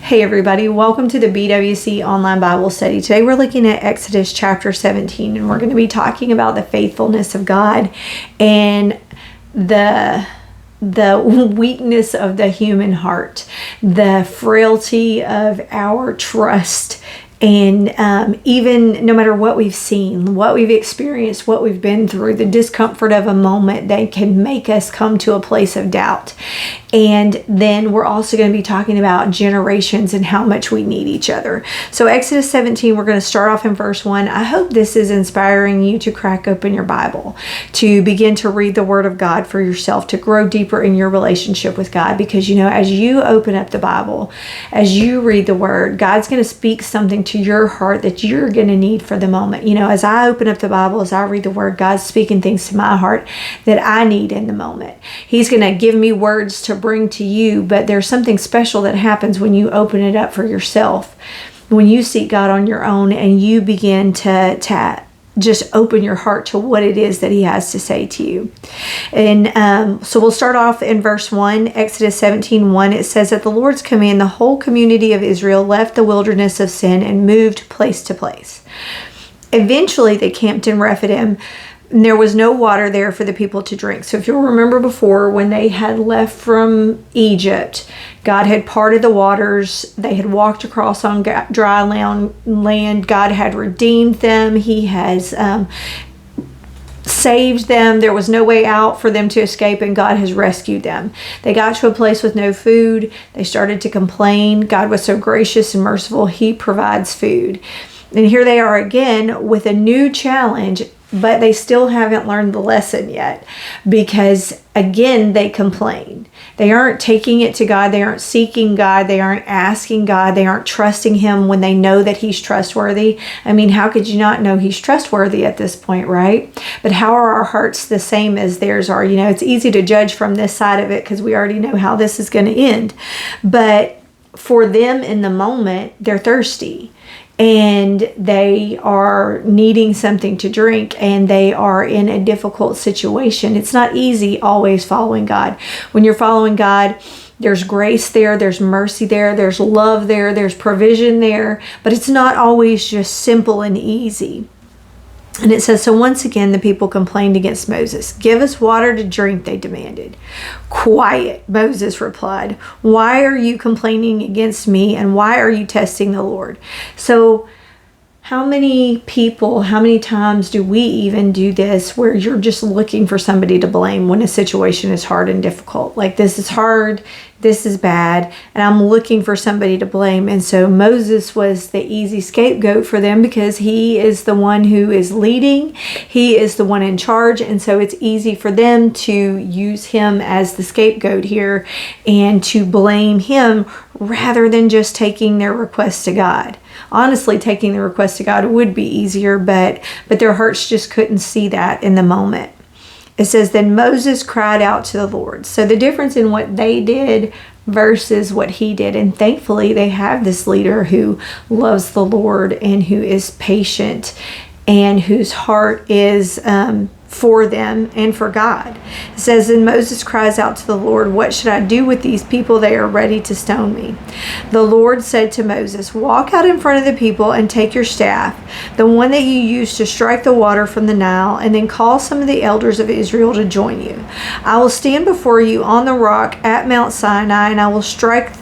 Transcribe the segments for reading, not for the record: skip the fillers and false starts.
Hey everybody, welcome to the BWC Online Bible Study. Today we're looking at Exodus chapter 17, and we're going to be talking about the faithfulness of God and the weakness of the human heart, the frailty of our trust, and even no matter what we've seen, what we've experienced, what we've been through, the discomfort of a moment that can make us come to a place of doubt. And then we're also going to be talking about generations and how much we need each other. So Exodus 17, we're going to start off in verse 1. I hope this is inspiring you to crack open your Bible, to begin to read the Word of God for yourself, to grow deeper in your relationship with God. Because, as you open up the Bible, as you read the Word, God's going to speak something to your heart that you're going to need for the moment. As I open up the Bible, as I read the Word, God's speaking things to my heart that I need in the moment. He's going to give me words to bring to you, but there's something special that happens when you open it up for yourself, when you seek God on your own and you begin to just open your heart to what it is that He has to say to you. And so we'll start off in verse 1, Exodus 17:1. It says, "At the Lord's command, the whole community of Israel left the wilderness of Sin and moved place to place. Eventually they camped in Rephidim, and there was no water there for the people to drink." So if you'll remember before, when they had left from Egypt, God had parted the waters. They had walked across on dry land. God had redeemed them. He has saved them. There was no way out for them to escape, and God has rescued them. They got to a place with no food. They started to complain. God was so gracious and merciful. He provides food. And here they are again with a new challenge, but they still haven't learned the lesson yet, because again they complain. They aren't taking it to God. They aren't seeking God. They aren't asking God. They aren't trusting Him when they know that He's trustworthy. I mean, how could you not know He's trustworthy at this point, right? But how are our hearts the same as theirs are? It's easy to judge from this side of it because we already know how this is going to end. But for them in the moment, they're thirsty. And they are needing something to drink, and they are in a difficult situation. It's not easy always following God. When you're following God, there's grace there, there's mercy there, there's love there, there's provision there, but it's not always just simple and easy. And it says, "So once again, the people complained against Moses. 'Give us water to drink,' they demanded. 'Quiet,' Moses replied. 'Why are you complaining against me, and why are you testing the Lord?'" So how many times do we even do this where you're just looking for somebody to blame when a situation is hard and difficult? Like, this is hard, this is bad, and I'm looking for somebody to blame. And so Moses was the easy scapegoat for them because he is the one who is leading. He is the one in charge. And so it's easy for them to use him as the scapegoat here and to blame him rather than just taking their request to God. Honestly, taking the request to God would be easier, but their hearts just couldn't see that in the moment. It says, "Then Moses cried out to the Lord." So the difference in what they did versus what he did. And thankfully, they have this leader who loves the Lord and who is patient and whose heart is for them and for God. It says, "And Moses cries out to the Lord, 'What should I do with these people? They are ready to stone me.' The Lord said to Moses, 'Walk out in front of the people and take your staff, the one that you used to strike the water from the Nile, and then call some of the elders of Israel to join you. I will stand before you on the rock at Mount Sinai, and I will strike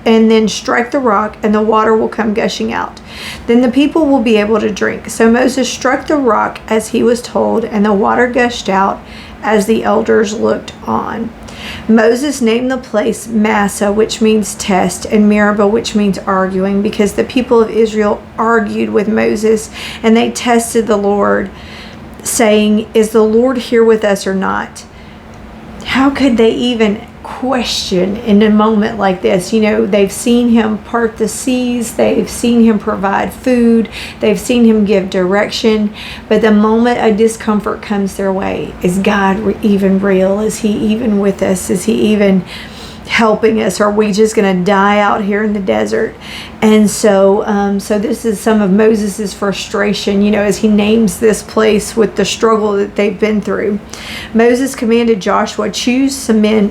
the rock, and the water will come gushing out. Then the people will be able to drink.' So Moses struck the rock as he was told, and the water gushed out as the elders looked on. Moses named the place Massah, which means test, and Meribah, which means arguing, because the people of Israel argued with Moses, and they tested the Lord, saying, 'Is the Lord here with us or not?'" How could they even question in a moment like this? They've seen Him part the seas, they've seen Him provide food, they've seen Him give direction, but the moment a discomfort comes their way, is God even real? Is He even with us? Is He even helping us? Are we just going to die out here in the desert? And so this is some of Moses's frustration, as he names this place with the struggle that they've been through. Moses commanded Joshua, "Choose some men,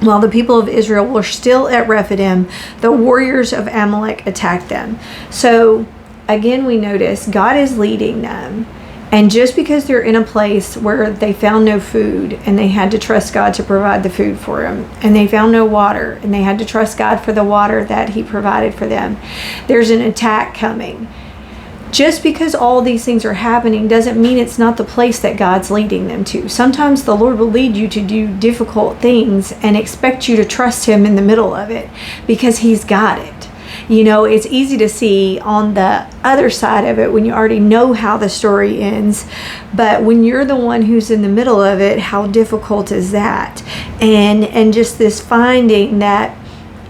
While the people of Israel were still at Rephidim, the warriors of Amalek attacked them. So again, we notice God is leading them. And just because they're in a place where they found no food and they had to trust God to provide the food for them, and they found no water and they had to trust God for the water that He provided for them, there's an attack coming. Just because all these things are happening doesn't mean it's not the place that God's leading them to. Sometimes the Lord will lead you to do difficult things and expect you to trust Him in the middle of it because He's got it. You know, it's easy to see on the other side of it when you already know how the story ends. But when you're the one who's in the middle of it, how difficult is that? And just this finding that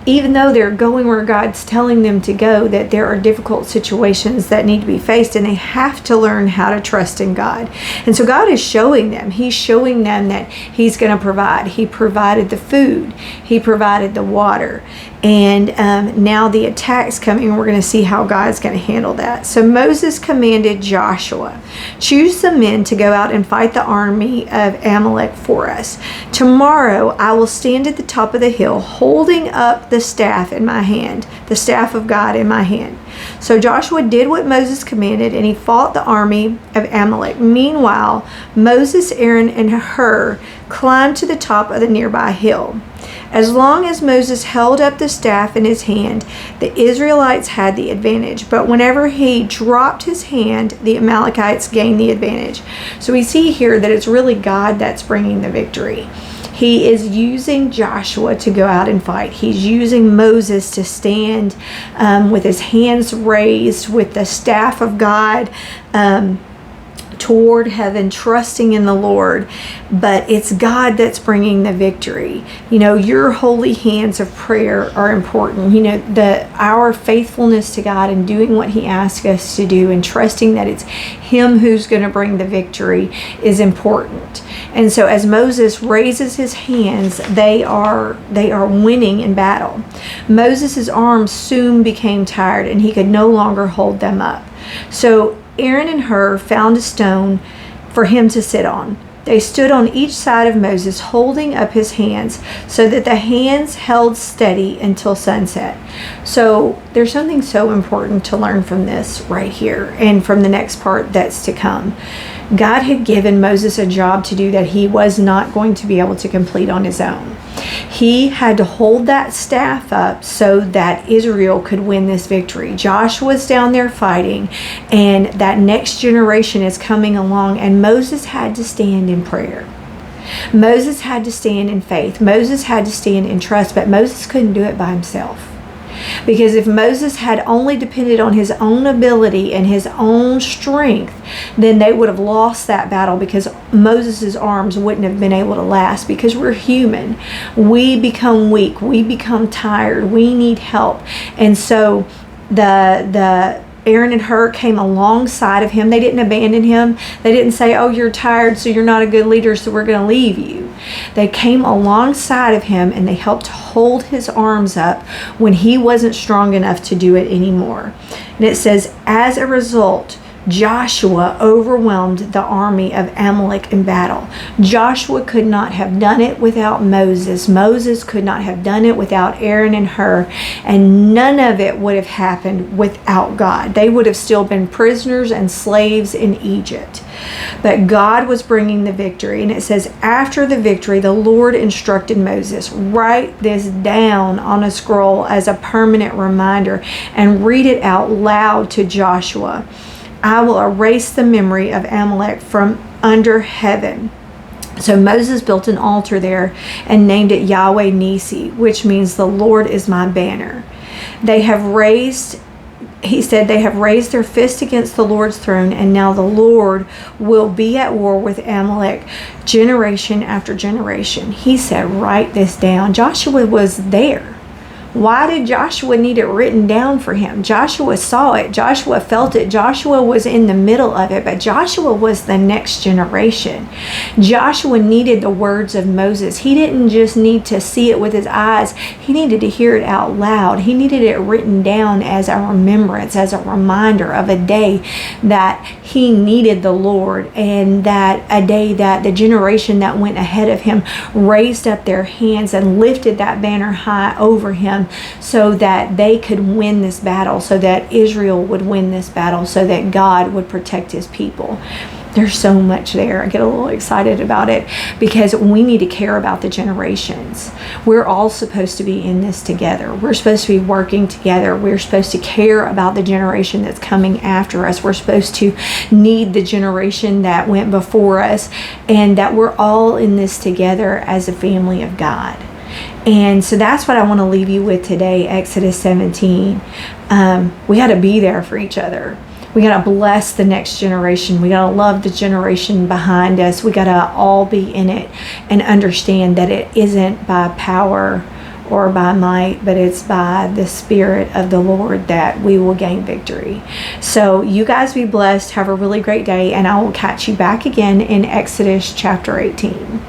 even though they're going where God's telling them to go, that there are difficult situations that need to be faced, and they have to learn how to trust in God. And so God is showing them. He's showing them that He's going to provide. He provided the food. He provided the water. And now the attack's coming, and we're going to see how God's going to handle that. So Moses commanded Joshua, choose some men to go out and fight the army of Amalek for us. Tomorrow I will stand at the top of the hill holding up the staff in my hand, the staff of God in my hand. So Joshua did what Moses commanded, and he fought the army of Amalek. Meanwhile, Moses, Aaron, and Hur climbed to the top of the nearby hill. As long as Moses held up the staff in his hand, the Israelites had the advantage. But whenever he dropped his hand, the Amalekites gained the advantage. So we see here that it's really God that's bringing the victory. He is using Joshua to go out and fight. He's using Moses to stand with his hands raised, with the staff of God toward heaven, trusting in the Lord. But it's God that's bringing the victory. You know, your holy hands of prayer are important. You know, our faithfulness to God and doing what He asks us to do and trusting that it's Him who's going to bring the victory is important. And so as Moses raises his hands, they are winning in battle. Moses' arms soon became tired and he could no longer hold them up. So Aaron and Hur found a stone for him to sit on. They stood on each side of Moses, holding up his hands so that the hands held steady until sunset. So there's something so important to learn from this right here and from the next part that's to come. God had given Moses a job to do that he was not going to be able to complete on his own. He had to hold that staff up so that Israel could win this victory. Joshua's down there fighting, and that next generation is coming along, and Moses had to stand in prayer. Moses had to stand in faith. Moses had to stand in trust, but Moses couldn't do it by himself. Because if Moses had only depended on his own ability and his own strength, then they would have lost that battle, because Moses' arms wouldn't have been able to last. Because we're human. We become weak. We become tired. We need help. And so the Aaron and Hur came alongside of him. They didn't abandon him. They didn't say, oh, you're tired, so you're not a good leader, so we're going to leave you. They came alongside of him and they helped hold his arms up when he wasn't strong enough to do it anymore. And it says, as a result, Joshua overwhelmed the army of Amalek in battle. Joshua could not have done it without Moses. Moses could not have done it without Aaron and Hur. And none of it would have happened without God. They would have still been prisoners and slaves in Egypt. But God was bringing the victory. And it says, after the victory, the Lord instructed Moses, write this down on a scroll as a permanent reminder and read it out loud to Joshua. I will erase the memory of Amalek from under heaven. So Moses built an altar there and named it Yahweh Nisi, which means the Lord is my banner. He said, they have raised their fist against the Lord's throne, and now the Lord will be at war with Amalek generation after generation. He said, write this down. Joshua was there Why did Joshua need it written down for him? Joshua saw it. Joshua felt it. Joshua was in the middle of it, but Joshua was the next generation. Joshua needed the words of Moses. He didn't just need to see it with his eyes. He needed to hear it out loud. He needed it written down as a remembrance, as a reminder of a day that he needed the Lord, and that a day that the generation that went ahead of him raised up their hands and lifted that banner high over him so that they could win this battle, so that Israel would win this battle, so that God would protect his people. There's so much there. I get a little excited about it because we need to care about the generations. We're all supposed to be in this together. We're supposed to be working together. We're supposed to care about the generation that's coming after us. We're supposed to need the generation that went before us, and that we're all in this together as a family of God. And so that's what I want to leave you with today, Exodus 17. We got to be there for each other. We got to bless the next generation. We got to love the generation behind us. We got to all be in it and understand that it isn't by power or by might, but it's by the Spirit of the Lord that we will gain victory. So you guys be blessed. Have a really great day, and I will catch you back again in Exodus chapter 18.